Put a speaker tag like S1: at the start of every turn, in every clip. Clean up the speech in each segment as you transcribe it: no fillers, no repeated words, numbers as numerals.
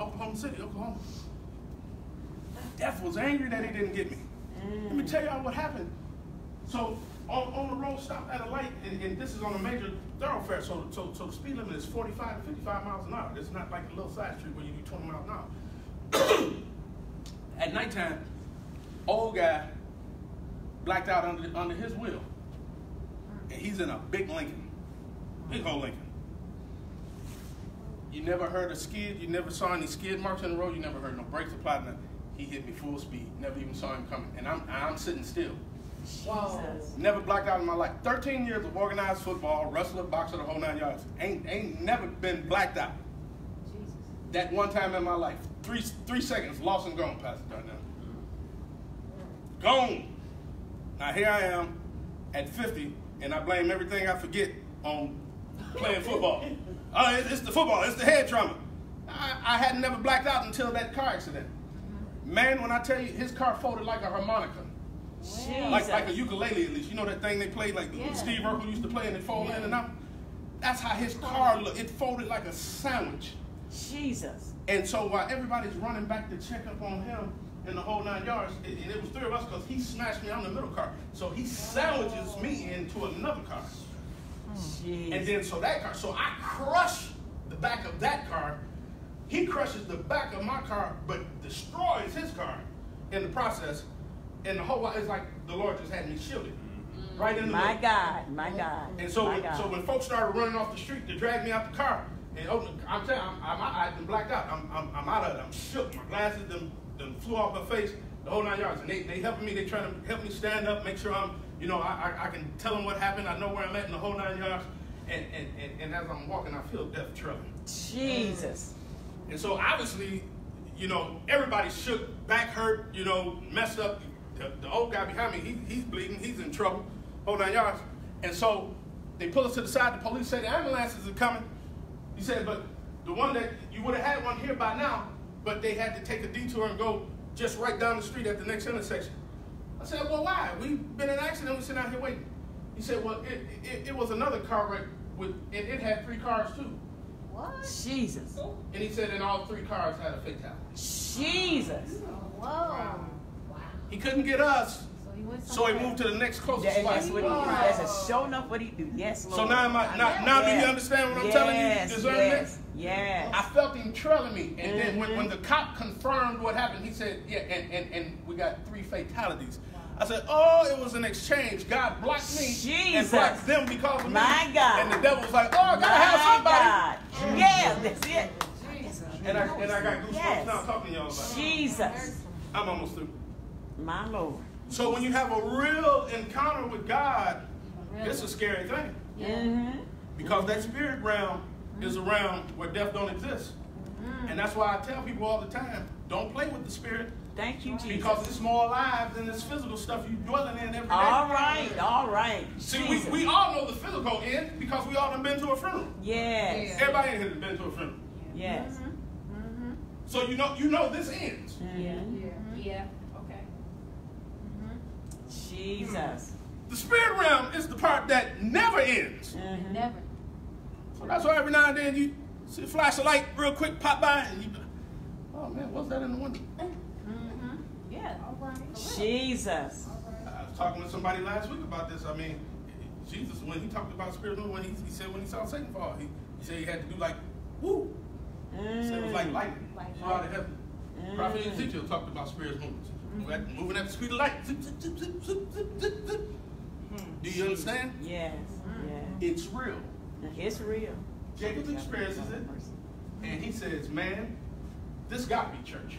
S1: Oklahoma City, Oklahoma. Death was angry that he didn't get me. Let me tell y'all what happened. So on the road, stopped at a light, and this is on a major thoroughfare. So the speed limit is 45 to 55 miles an hour. It's not like a little side street where you do 20 miles an hour. At nighttime, old guy blacked out under his wheel, and he's in a big Lincoln, big old Lincoln. You never heard a skid. You never saw any skid marks in the road. You never heard no brakes applied. Nothing. He hit me full speed. Never even saw him coming, and I'm sitting still.
S2: Wow.
S1: Never blacked out in my life. 13 years of organized football, wrestler, boxer, the whole 9 yards. Ain't never been blacked out.
S2: Jesus.
S1: That one time in my life. 3 seconds, lost and gone, Pastor Darnell. Gone. Now here I am at 50, and I blame everything I forget on playing football. It's the football. It's the head trauma. I had never blacked out until that car accident. Man, when I tell you, his car folded like a harmonica. Like a ukulele, at least. You know that thing they played, like Steve Urkel used to play, and it folded in and out? That's how his car looked. It folded like a sandwich.
S2: Jesus.
S1: And so while everybody's running back to check up on him in the whole 9 yards, and it was 3 of us because he smashed me on the middle car. So he sandwiches me into another car.
S2: Jesus.
S1: And then so I crush the back of that car. He crushes the back of my car, but destroys his car in the process. And the whole, it's like the Lord just had me shielded. Right in the middle.
S2: My God.
S1: And so when folks started running off the street to drag me out the car, and I'm telling you, I've been blacked out. I'm out of it. I'm shook. My glasses them flew off my face, the whole 9 yards. And they helping me. They trying to help me stand up, make sure I can tell them what happened. I know where I'm at in the whole 9 yards. And as I'm walking, I feel death trailing.
S2: Jesus.
S1: And so obviously, everybody shook, back hurt, messed up. The old guy behind me, he's bleeding, he's in trouble, whole 9 yards. And so they pull us to the side. The police say the ambulances are coming. He said, but the one that you would have had one here by now, but they had to take a detour and go just right down the street at the next intersection. I said, well, why? We've been in an accident. We sit out here waiting. He said, well, it was another car wreck. It had 3 cars too.
S2: What? Jesus.
S1: And he said, and all 3 cars had a fatality.
S2: Jesus.
S3: Whoa. Wow.
S1: He couldn't get us, so he moved to the next closest spot.
S2: That's what he do. That's sure enough what he do. Yes, Lord.
S1: So now do you understand what I'm telling you? Discernment?
S2: Yes.
S1: I felt him trailing me, and then when the cop confirmed what happened, he said, yeah, and we got 3 fatalities. I said, oh, it was an exchange. God blocked me and blocked them because of me.
S2: My God.
S1: And the devil was like, oh, I gotta have somebody.
S2: Yeah, that's it.
S1: And I got goosebumps now talking to y'all about it.
S2: Jesus.
S1: I'm almost through.
S2: My Lord.
S1: So when you have a real encounter with God, it's a scary thing. Because that spirit realm is a realm where death don't exist. And that's why I tell people all the time, don't play with the spirit.
S2: Thank you, Jesus.
S1: Because it's more alive than this physical stuff you're dwelling in every day.
S2: All right.
S1: See, we all know the physical end because we all done been to a funeral.
S2: Yes.
S1: Everybody in here has been to a funeral.
S2: Yes.
S1: So you know this ends.
S3: Yeah. Okay.
S2: Jesus.
S1: The spirit realm is the part that never ends.
S3: Never.
S1: So that's why every now and then you see a flash of light real quick pop by and you oh man, what's that in the window?
S3: Yeah. All right.
S2: Jesus.
S1: I was talking with somebody last week about this. I mean, Jesus, when he talked about spiritual, when he said when he saw Satan fall, he said he had to do like, woo. He said it was like lightning. Flew out of heaven. Prophet Ezekiel talked about spirits moving. Moving at the speed of light. Zip, zip, zip, zip, zip, zip, zip. Do you understand?
S2: Yes.
S1: It's real.
S2: It's real.
S1: Jacob experiences it, and he says, man, this got to be church.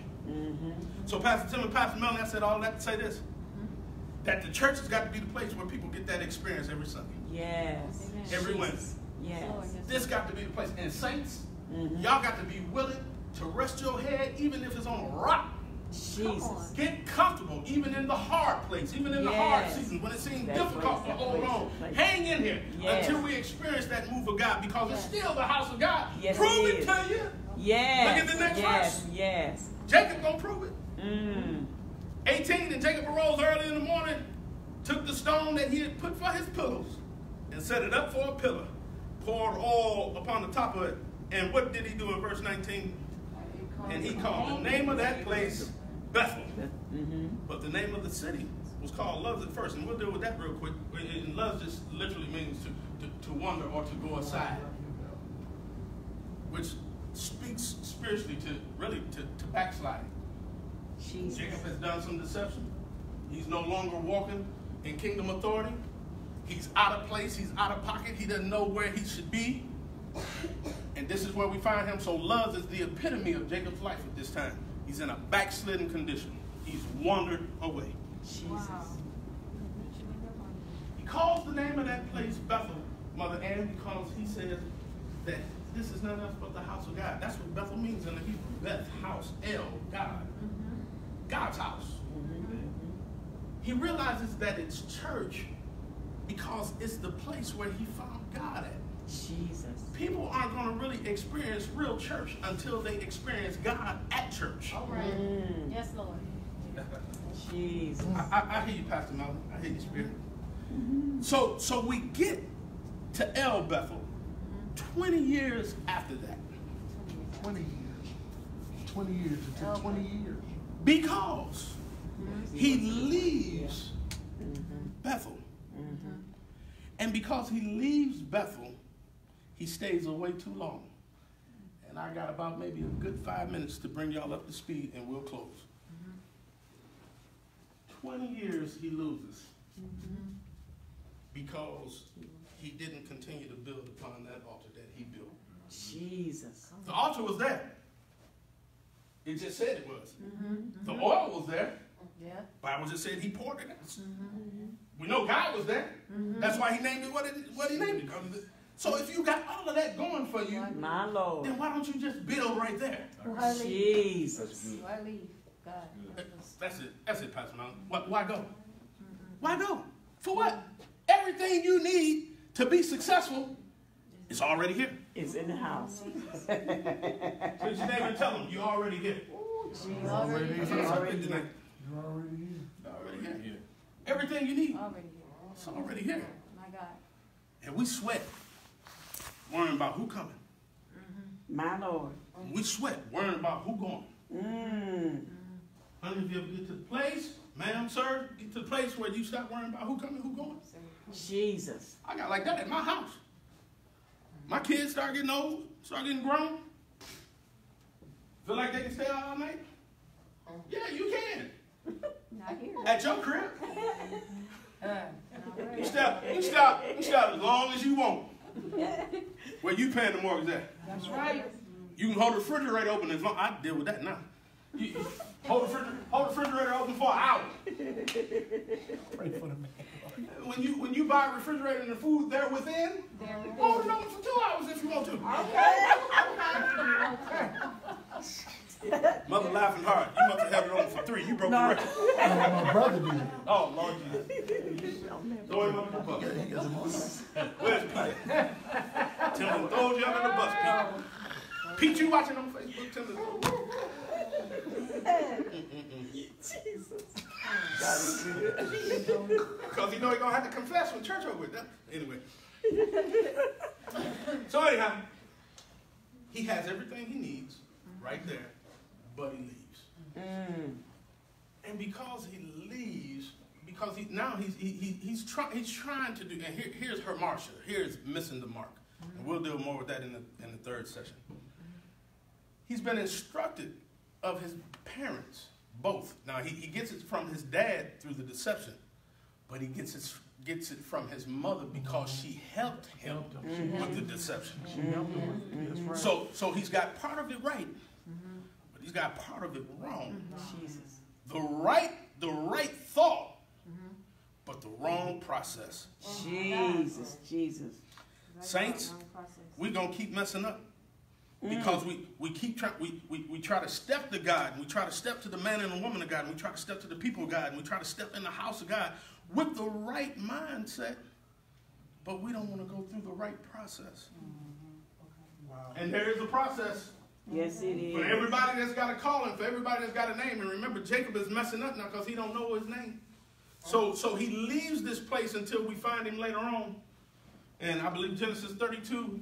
S1: So Pastor Tim and Pastor Melanie, I said all that to say this, that the church has got to be the place where people get that experience every Sunday.
S2: Yes.
S1: Every Wednesday.
S2: Yes.
S1: This got to be the place. And saints, y'all got to be willing to rest your head even if it's on a rock.
S2: Jesus.
S1: Get comfortable even in the hard place, even in the hard seasons when it seems difficult to hold on. Hang in here until we experience that move of God because it's still the house of God.
S2: Yes,
S1: prove it to you.
S2: Yes.
S1: Look at the next verse.
S2: Yes.
S1: Jacob gonna prove it. 18, and Jacob arose early in the morning, took the stone that he had put for his pillows, and set it up for a pillar, poured oil upon the top of it. And what did he do in verse 19? And he called the name of that place Bethel. But the name of the city was called Luz at first. And we'll deal with that real quick. And Luz just literally means to wander or to go aside. Which speaks spiritually to backsliding.
S2: Jesus.
S1: Jacob has done some deception. He's no longer walking in kingdom authority. He's out of place. He's out of pocket. He doesn't know where he should be. And this is where we find him. So Luz is the epitome of Jacob's life at this time. He's in a backslidden condition. He's wandered away.
S2: Jesus.
S3: Wow.
S1: He calls the name of that place Bethel, Mother Ann, because he says that this is none else but the house of God. That's what Bethel means in the Hebrew. Beth, house, El, God. God's house. He realizes that it's church because it's the place where he found God at.
S2: Jesus.
S1: People aren't going to really experience real church until they experience God at church.
S3: All right. Yes, Lord.
S2: Jesus.
S1: I hear you, Pastor Malcolm. I hear you, Spirit. So we get to El Bethel 20 years after that.
S4: 20 years. 20 years. It took 20 years.
S1: Because he leaves Bethel. And because he leaves Bethel, he stays away too long. And I got about maybe a good 5 minutes to bring y'all up to speed, and we'll close. 20 years he loses because he didn't continue to build upon that altar that he built.
S2: Jesus.
S1: The altar was there. It just said it was. The oil was there.
S3: Yeah.
S1: Bible just said he poured it out. We know God was there. That's why he named it what he named it. So if you got all of that going for you,
S2: My Lord.
S1: then why don't you just build right there?
S3: Why leave?
S2: Jesus.
S3: Why leave? God.
S1: That's it, Pastor Malcolm. Why go? Why go? For what? Everything you need to be successful is already here.
S2: Is in the house.
S1: Put your name and tell them you're already here.
S3: Already
S1: That's
S3: here.
S1: what I said tonight.
S4: You're already here.
S1: Already here. Everything you need,
S3: Already here.
S1: it's already here.
S3: My God.
S1: And we sweat, worrying about who coming.
S2: My Lord.
S1: We sweat, worrying about who going. Honey, if you ever get to the place, ma'am, sir, get to the place where you stop worrying about who coming, who going.
S2: Jesus.
S1: I got like that at my house. My kids start getting old, start getting grown. Feel like they can stay out all night? Yeah, you can.
S3: Not here.
S1: At your crib.
S3: Already.
S1: You stop as long as you want. Where you paying the mortgage at?
S3: That's right.
S1: You can hold the refrigerator open as long. I deal with that now. You hold the refrigerator open for an hour.
S4: Pray for the man.
S1: When you buy a refrigerator and the food there within,
S3: There we
S1: hold
S3: go.
S1: it open for 2 hours if you want to. Mother laughing hard. You must have had it open for 3. You broke the record.
S4: My brother did.
S1: Oh, Lord Jesus. Throw him under the bus. Where's Pete? Tim throws you under the bus, Pete. Pete, you watching on Facebook? Tim
S2: Jesus.
S1: because you know he's going to have to confess when church over with. Anyway. So anyhow, he has everything he needs right there, but he leaves. And because he leaves, because he's trying to do, and here's her Marcia. Here's missing the mark. And we'll deal more with that in the third session. He's been instructed of his parents, both. Now he gets it from his dad through the deception, but he gets it from his mother because she helped him with the deception.
S4: She helped him with it. That's right.
S1: So he's got part of it right, but he's got part of it wrong.
S2: Jesus.
S1: The right thought, but the wrong process.
S2: Jesus. Jesus.
S1: Saints, we're gonna keep messing up because we keep trying. We try to step to God, and we try to step to the man and the woman of God, and we try to step to the people of God, and we try to step in the house of God with the right mindset, but we don't want to go through the right process.
S4: Wow.
S1: And there is a process
S2: Yes, it is.
S1: for everybody that's got a calling, for everybody that's got a name. And remember, Jacob is messing up now because he don't know his name. So he leaves this place until we find him later on. And I believe Genesis 32,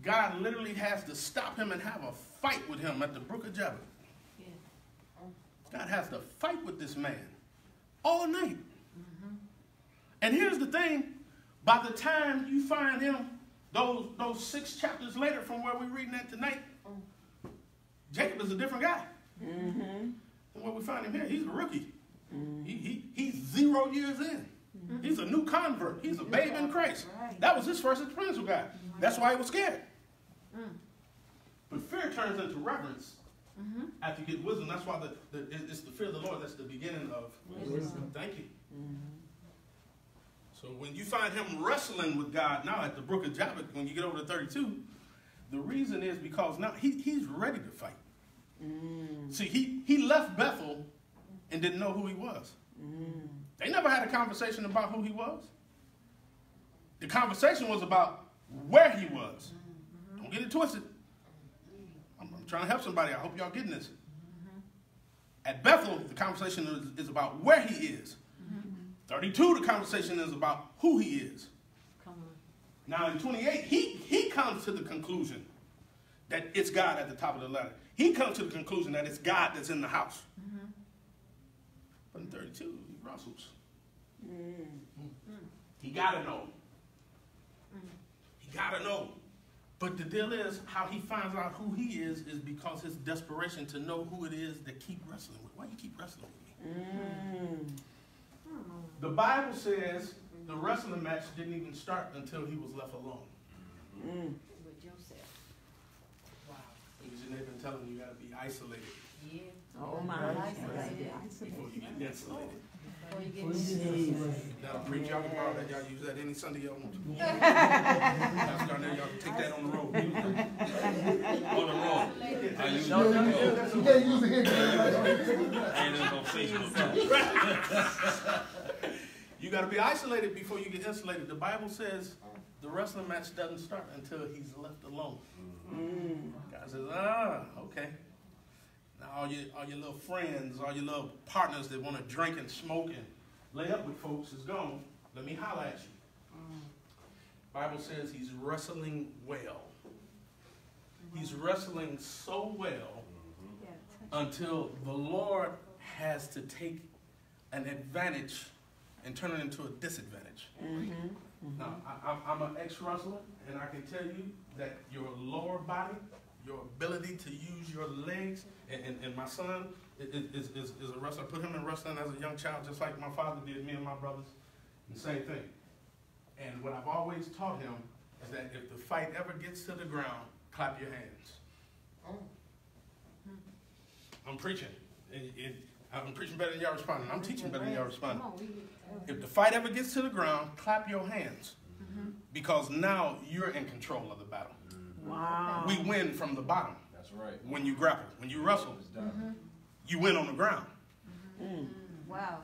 S1: God literally has to stop him and have a fight with him at the brook of Jabbok. God has to fight with this man all night. And here's the thing. By the time you find him, those 6 chapters later from where we're reading that tonight, Jacob is a different guy. And when we find him here, he's a rookie. He's 0 years in. He's a new convert. He's a babe in Christ. That was his first experience with God. That's why he was scared. But fear turns into reverence after you get wisdom. That's why it's the fear of the Lord that's the beginning of wisdom. Thank you. So when you find him wrestling with God now at the brook of Jabbok, when you get over to 32, the reason is because now he's ready to fight. See, he left Bethel and didn't know who he was. They never had a conversation about who he was. The conversation was about where he was. Don't get it twisted. I'm trying to help somebody. I hope y'all getting this. At Bethel, the conversation is about where he is. 32, the conversation is about who he is. Now in 28, he comes to the conclusion that it's God at the top of the ladder. He comes to the conclusion that it's God that's in the house. But in 32, he wrestles. He got to know. He got to know. But the deal is, how he finds out who he is because his desperation to know who it is that keep wrestling with. Why you keep wrestling with me? The Bible says the wrestling match didn't even start until he was left alone.
S3: With Joseph. Wow.
S1: Because your neighbor telling you got to be isolated.
S3: Yeah.
S2: Oh my.
S3: Isolated.
S1: Before you get insulated.
S3: Before you get insulated.
S1: That'll preach. Y'all can borrow that. Y'all use that any Sunday y'all want to. Pastor Darnell, y'all can take that on the road. On the road. I use it.
S4: You can't use it here.
S5: Ain't no Facebook.
S1: You got to be isolated before you get insulated. The Bible says the wrestling match doesn't start until he's left alone. God says, okay. Now all your little friends, all your little partners that want to drink and smoke and lay up with folks is gone. Let me holler at you. Bible says he's wrestling well. He's wrestling so well until the Lord has to take an advantage and turn it into a disadvantage. Now, I'm an ex-wrestler, and I can tell you that your lower body, your ability to use your legs, and my son is a wrestler. I put him in wrestling as a young child, just like my father did, me and my brothers, the same thing. And what I've always taught him is that if the fight ever gets to the ground, clap your hands. I'm preaching. I'm preaching better than y'all responding. I'm teaching better than y'all responding. If the fight ever gets to the ground, clap your hands. Because now you're in control of the battle.
S2: Wow.
S1: We win from the bottom.
S5: That's right.
S1: When you grapple, when you wrestle, you win on the ground.
S3: Wow.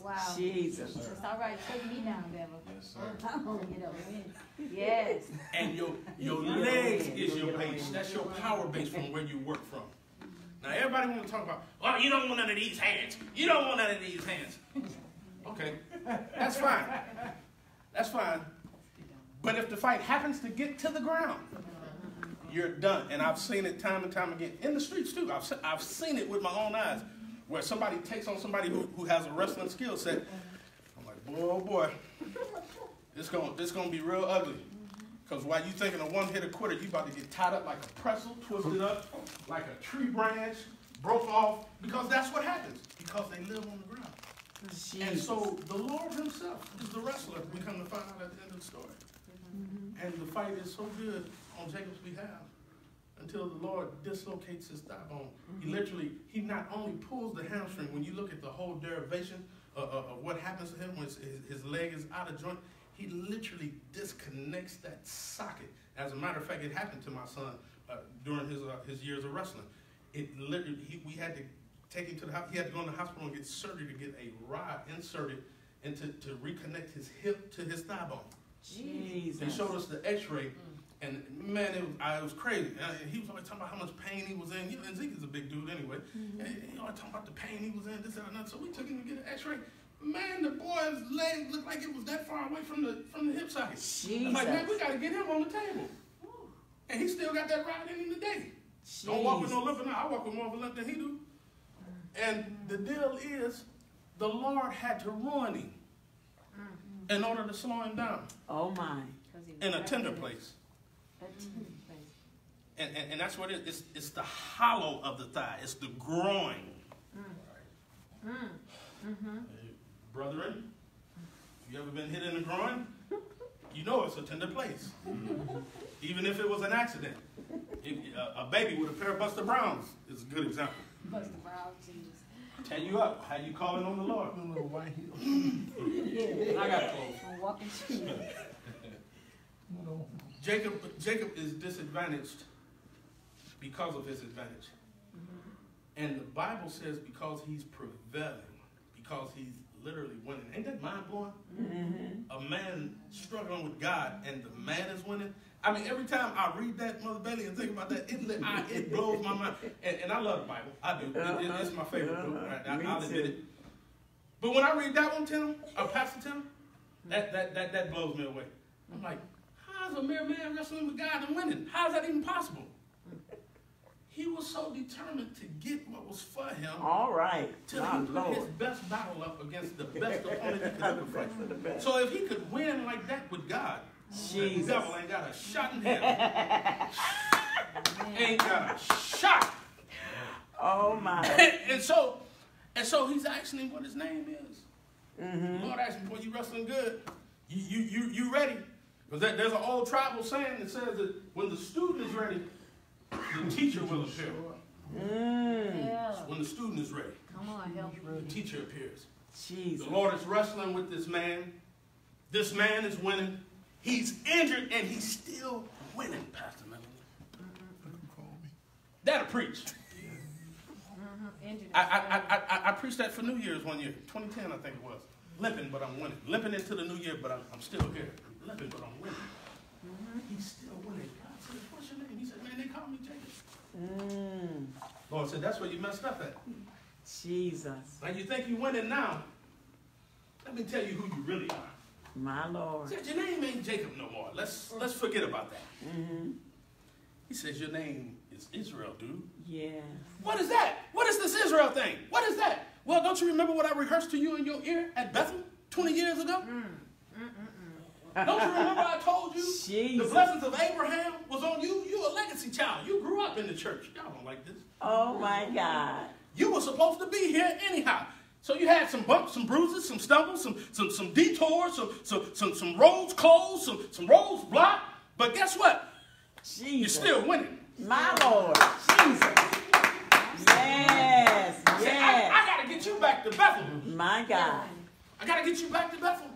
S3: Wow.
S2: Jesus.
S3: It's all right. Take me down, devil.
S5: Yes, sir.
S3: I'm going to get over in. Yes.
S1: And your legs is your base. That's your power base from where you work from. Now everybody want to talk about, well, you don't want none of these hands. You don't want none of these hands. Okay, that's fine. That's fine. But if the fight happens to get to the ground, you're done. And I've seen it time and time again. In the streets too. I've seen it with my own eyes. Where somebody takes on somebody who has a wrestling skill set. I'm like, boy, oh boy. It's gonna be real ugly. Because while you thinking of one hit a quitter, you about to get tied up like a pretzel, twisted up, like a tree branch, broke off. Because that's what happens. Because they live on the ground.
S2: Jesus.
S1: And so the Lord himself is the wrestler, we come to find out at the end of the story. And the fight is so good on Jacob's behalf until the Lord dislocates his thigh bone. He not only pulls the hamstring, when you look at the whole derivation of what happens to him when his leg is out of joint, he literally disconnects that socket. As a matter of fact, it happened to my son during his years of wrestling. We had to take him to the hospital. He had to go in the hospital and get surgery to get a rod inserted and to reconnect his hip to his thigh bone.
S2: Jesus.
S1: They showed us the x-ray, and man, it was crazy. He was always talking about how much pain he was in. You know, and Zeke's a big dude anyway. And he always talking about the pain he was in, this and that. So we took him to get an x-ray. Man, the boy's leg looked like it was that far away from the hip socket.
S2: Jesus.
S1: I'm like, man, we got to get him on the table. And he still got that rod in him today. Don't walk with no limp. I walk with more of a limp than he do. And the deal is, the Lord had to ruin him in order to slow him down
S2: Oh my.
S1: in a tender place.
S3: A tender place.
S1: And that's what it is. It's the hollow of the thigh. It's the groin. Brethren, if you ever been hit in the groin, you know it's a tender place. Even if it was an accident. A baby with a pair of Buster Browns is a good example.
S3: Buster Brown, Jesus.
S1: Tear you up. How you calling on the Lord?
S4: A little white heel.
S1: I got clothes.
S3: I'm walking shoes.
S4: You know.
S1: Jacob is disadvantaged because of his advantage. And the Bible says because he's prevailing, because he's literally winning. Ain't that mind-blowing? A man struggling with God and the man is winning. I mean, every time I read that, Mother Bailey, and think about that, it blows my mind. And I love the Bible. I do. It's my favorite book. Right? I'll admit it. But when I read that one, Tim, or Pastor Tim, that blows me away. I'm like, how's a mere man wrestling with God and winning? How is that even possible? He was so determined to get what was for him.
S2: All right.
S1: Till he put his best battle up against the best opponent he could ever fight. So if he could win like that with God, the devil ain't got a shot in hell. Ain't got a shot.
S2: Oh my.
S1: And so he's asking him what his name is. The Lord asked him, boy, you wrestling good? You ready? Because there's an old tribal saying that says that when the student is ready, the teacher will appear.
S3: Yeah.
S1: When the student is ready,
S3: Come on, help me.
S1: the teacher appears.
S2: Jesus.
S1: The Lord is wrestling with this man. This man is winning. He's injured and he's still winning, Pastor Melanie. That'll preach. I preached that for New Year's one year, 2010 I think it was. Limping, but I'm winning. Limping into the new year, but I'm still here. Limping, but I'm winning. He's still winning. God said, what's your name? He said, man, they call me Jacob. Lord said, that's where you messed up at.
S2: Jesus.
S1: Like you think you're winning now. Let me tell you who you really are.
S2: My Lord.
S1: He said, your name ain't Jacob no more. Let's forget about that. He says, your name is Israel, dude.
S2: Yeah.
S1: What is that? What is this Israel thing? What is that? Well, don't you remember what I rehearsed to you in your ear at Bethel 20 years ago? Don't you remember I told you the blessings of Abraham was on you? You a legacy child. You grew up in the church. Y'all don't like this.
S2: Oh my God.
S1: You were supposed to be here anyhow. So you had some bumps, some bruises, some stumbles, some detours, some roads closed, some roads blocked. But guess what?
S2: Jesus.
S1: You're still winning.
S2: My Lord. Jesus. Yes. Yes.
S1: I got to get you back to Bethel.
S2: My God.
S1: I got to get you back to Bethel.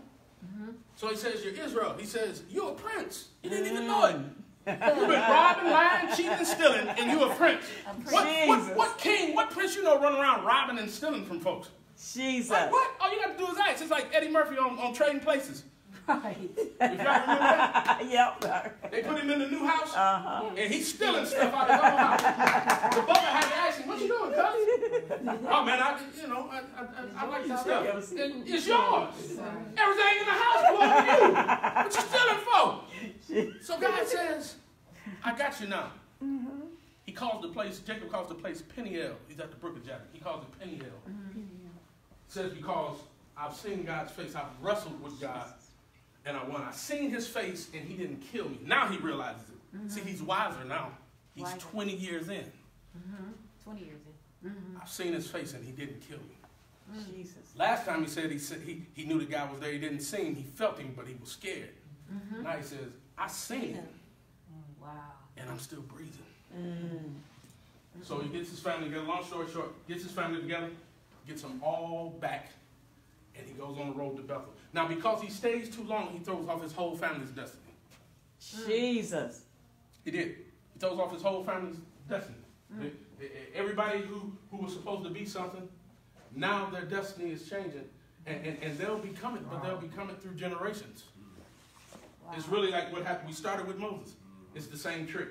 S1: So he says, you're Israel. He says, you're a prince. You didn't even know it. You've been robbing, lying, cheating, and stealing, and you're a prince. What king, what prince you know running around robbing and stealing from folks?
S2: Jesus.
S1: Like, what? All you got to do is ask. It's like Eddie Murphy on Trading Places.
S3: Right.
S1: If y'all remember that?
S2: Yep.
S1: They put him in the new house,
S2: Uh-huh.
S1: and he's stealing stuff out of his own house. The butler had to ask him, what you doing, cuz? Oh, man, I like this stuff. It's yours. Everything in the house belongs to you. What you stealing for? So God says, I got you now. He calls the place, Jacob calls the place Peniel. He's at the brook of Jacob. He calls it Peniel. Says because I've seen God's face. I've wrestled with God, and I won. I seen his face, and he didn't kill me. Now he realizes it. See, he's wiser now. He's 20 years in.
S3: 20 years in.
S1: I've seen his face, and he didn't kill me.
S2: Jesus.
S1: Last time he said he knew the guy was there. He didn't see him. He felt him, but he was scared. Now he says, I seen him,
S3: Wow.
S1: and I'm still breathing. So he gets his family together. Long story short, gets his family together, gets them all back, and he goes on the road to Bethel. Now, because he stays too long, he throws off his whole family's destiny.
S2: Jesus.
S1: He did. He throws off his whole family's destiny. Everybody who was supposed to be something, now their destiny is changing. And they'll be coming, but they'll be coming through generations. Wow. It's really like what happened. We started with Moses. It's the same trick.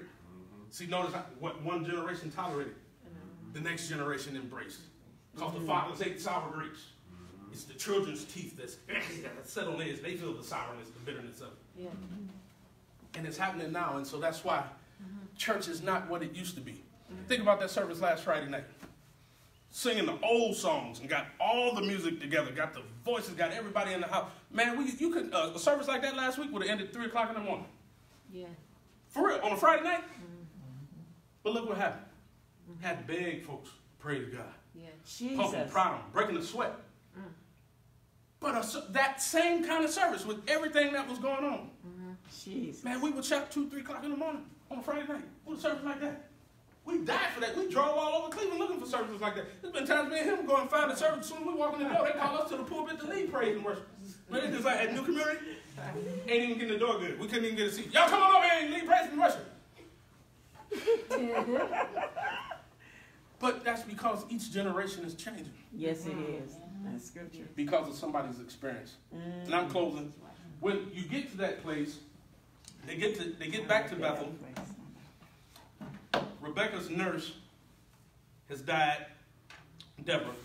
S1: See, notice what one generation tolerated, the next generation embraced. Because the fathers ate sour grapes. It's the children's teeth that's set on edge. They feel the sourness, the bitterness of it.
S3: Yeah.
S1: And it's happening now, and so that's why church is not what it used to be. Think about that service last Friday night. singing the old songs and got all the music together, got the voices, got everybody in the house. Man, you could a service like that last week would have ended 3 o'clock in the morning.
S3: Yeah.
S1: For real, on a Friday night. But look what happened. Had to beg folks, praise God.
S3: Yeah.
S1: Pumping, proud, breaking the sweat. But that same kind of service with everything that was going on.
S2: Jesus.
S1: Man, we would shout 2, 3 o'clock in the morning on a Friday night. What a service like that. We died for that. We drove all over Cleveland looking for services like that. There's been times me and him go and find a service. As soon as we walk in the door, they call us to the pulpit to lead praise and worship. Man, it's just like at New Community, ain't even getting the door good. We couldn't even get a seat. Y'all come on over here and lead praise and worship. But that's because each generation is changing.
S2: Yes, it is. That's scripture.
S1: Because of somebody's experience. And I'm closing. When you get to that place, they get back to Bethel. Rebecca's nurse has died, Deborah,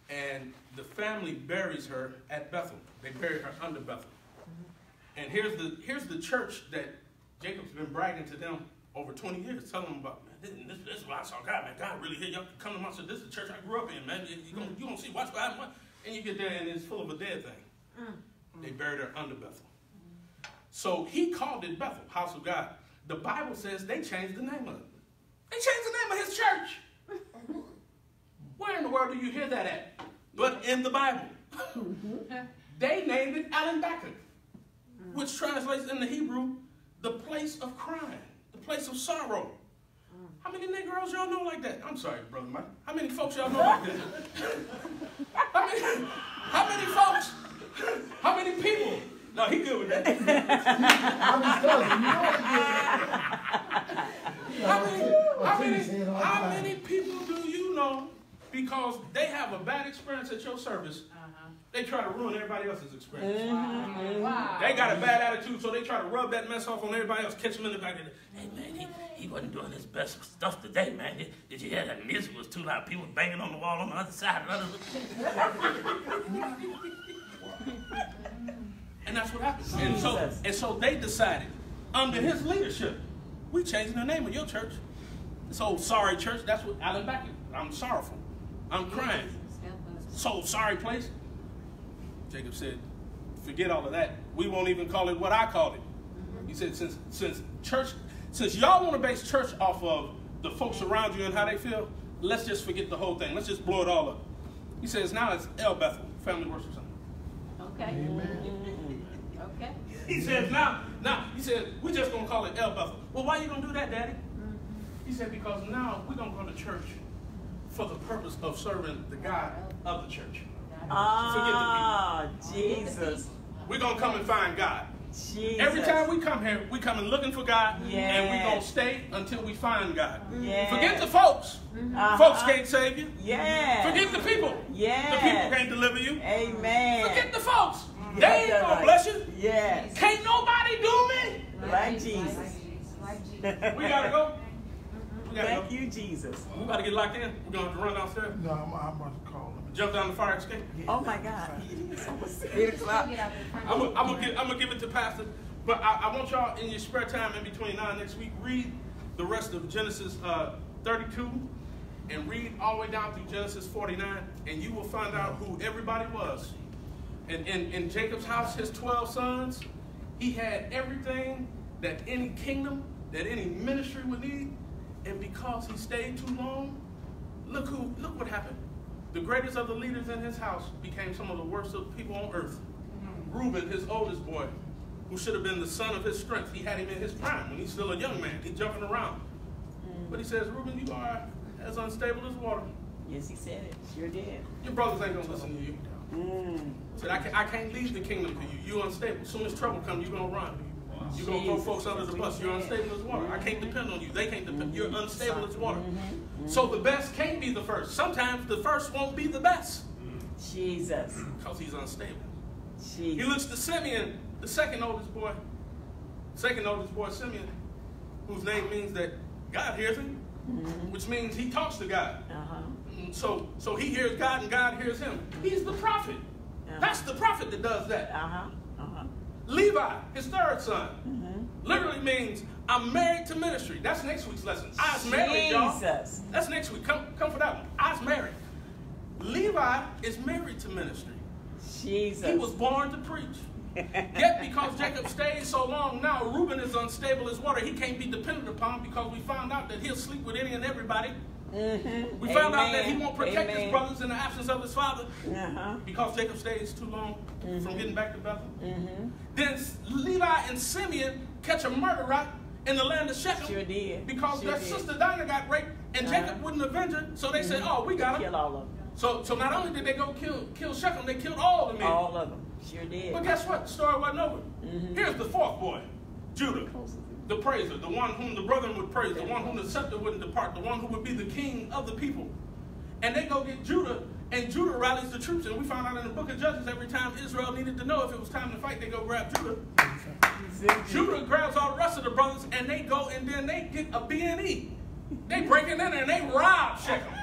S1: and the family buries her at Bethel. They bury her under Bethel. And here's the church that Jacob's been bragging to them over 20 years, telling them about. Man, this is where I saw God, man. God really here. Y'all come to my church. This is the church I grew up in, man. You gonna see, watch what happened. And you get there and it's full of a dead thing. They buried her under Bethel. So he called it Bethel, house of God. The Bible says they changed the name of it. They changed the name of his church. Where in the world do you hear that at? But in the Bible. They named it Alan-Bakut, which translates in the Hebrew, the place of crying, the place of sorrow. How many Negroes y'all know like that? I'm sorry, Brother Mike. How many folks y'all know like that? How many folks? How many people? No, he good with that.
S4: I'm just telling you,
S1: How many people do you know because they have a bad experience at your service, they try to ruin everybody else's experience?
S3: Wow.
S1: They got a bad attitude, so they try to rub that mess off on everybody else, catch them in the back of the, hey man, he wasn't doing his best stuff today, man. Did you hear that music was too loud? People banging on the wall on the other side. And that's what happened. And so they decided, under his leadership, we changing the name of your church. So sorry church, that's what Alan-Bakut. I'm sorrowful. I'm crying. So sorry place. Jacob said, forget all of that. We won't even call it what I called it. He said, since y'all want to base church off of the folks around you and how they feel, let's just forget the whole thing. Let's just blow it all up. He says, now it's El Bethel, Family Worship Center.
S3: Okay. Okay.
S1: He says, now, he said, we're just going to call it El Bethel. Well, why you going to do that, Daddy? He said, because now we're going to go to church for the purpose of serving the God of the church.
S2: Ah, Jesus.
S1: We're going to come and find God.
S2: Jesus.
S1: Every time we come here, we come in looking for God,
S2: Yes.
S1: and we're going to stay until we find God.
S2: Yes.
S1: Forget the folks. Folks can't save you.
S2: Yes.
S1: Forget the people.
S2: Yes.
S1: The people can't deliver you.
S2: Amen.
S1: Forget the folks. They ain't going to bless you.
S2: Yes.
S1: Can't nobody do me.
S2: Like Jesus.
S1: We got to go.
S2: Thank you, Jesus.
S1: We about to get locked in. We're going to have to run downstairs.
S4: no, I'm about to call him.
S1: Jump down the fire escape.
S2: Oh my God. It's almost 8 o'clock.
S1: I'm gonna give it to Pastor, but I want y'all in your spare time in between now and next week, read the rest of Genesis 32 and read all the way down through Genesis 49, and you will find out who everybody was. And in Jacob's house, his 12 sons, he had everything that any kingdom, that any ministry would need, and because he stayed too long, look what happened. The greatest of the leaders in his house became some of the worst of the people on earth. Reuben, his oldest boy, who should have been the son of his strength. He had him in his prime when he's still a young man. He's jumping around. But he says, Reuben, you are as unstable as water.
S2: Yes, he said it. Sure did.
S1: Your brothers ain't going to listen to you. Said, I can't leave the kingdom to you. You're unstable. As soon as trouble comes, you're going to run. You're going to throw folks under the bus. You're unstable as water. I can't depend on you. They can't depend. You're unstable as water. So the best can't be the first. Sometimes the first won't be the best.
S2: Jesus.
S1: Because he's unstable.
S2: Jesus.
S1: He looks to Simeon, the second oldest boy, Simeon, whose name means that God hears him, which means he talks to God. So he hears God and God hears him. He's the prophet. That's the prophet that does that. Levi, his third son, literally means I'm married to ministry. That's next week's lesson. I was married, y'all. That's next week. Come for that one. I was married. Levi is married to ministry.
S2: Jesus.
S1: He was born to preach. Yet because Jacob stayed so long, now Reuben is unstable as water. He can't be depended upon because we found out that he'll sleep with any and everybody.
S2: Mm-hmm.
S1: We found out that he won't protect
S2: Amen.
S1: his brothers in the absence of his father
S2: Uh-huh.
S1: because Jacob stays too long from getting back to Bethel.
S2: Mm-hmm.
S1: Then Levi and Simeon catch a murder right in the land of Shechem.
S2: Sure did.
S1: Because
S2: Sure
S1: their
S2: did.
S1: sister Dinah got raped and Jacob wouldn't avenge her. So they said, oh, we got
S2: Kill
S1: her.
S2: all of them.
S1: So not only did they go kill Shechem, they killed all the men.
S2: All of them. Sure did.
S1: But guess what? The story wasn't over. Here's the fourth boy, Judah, the praiser, the one whom the brethren would praise, the one whom the scepter wouldn't depart, the one who would be the king of the people. And they go get Judah, and Judah rallies the troops. And we found out in the book of Judges, every time Israel needed to know if it was time to fight, they go grab Judah. Judah grabs all the rest of the brothers, and they go, and then they get a B&E. They break in there, and they rob Shechem.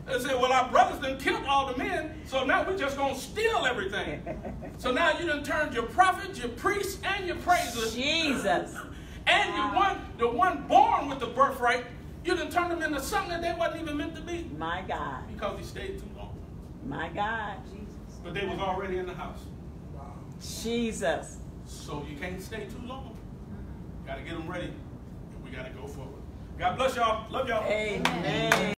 S1: They said, well, our brothers done killed all the men, so now we're just going to steal everything. So now you done turned your prophets, your priests, and your praisers.
S2: Jesus.
S1: And the one born with the birthright, you done turned them into something that they wasn't even meant to be.
S2: My God.
S1: Because he stayed too long.
S2: My God.
S1: But they was already in the house.
S2: Jesus.
S1: So you can't stay too long. Got to get them ready. And we got to go forward. God bless y'all. Love y'all.
S2: Amen.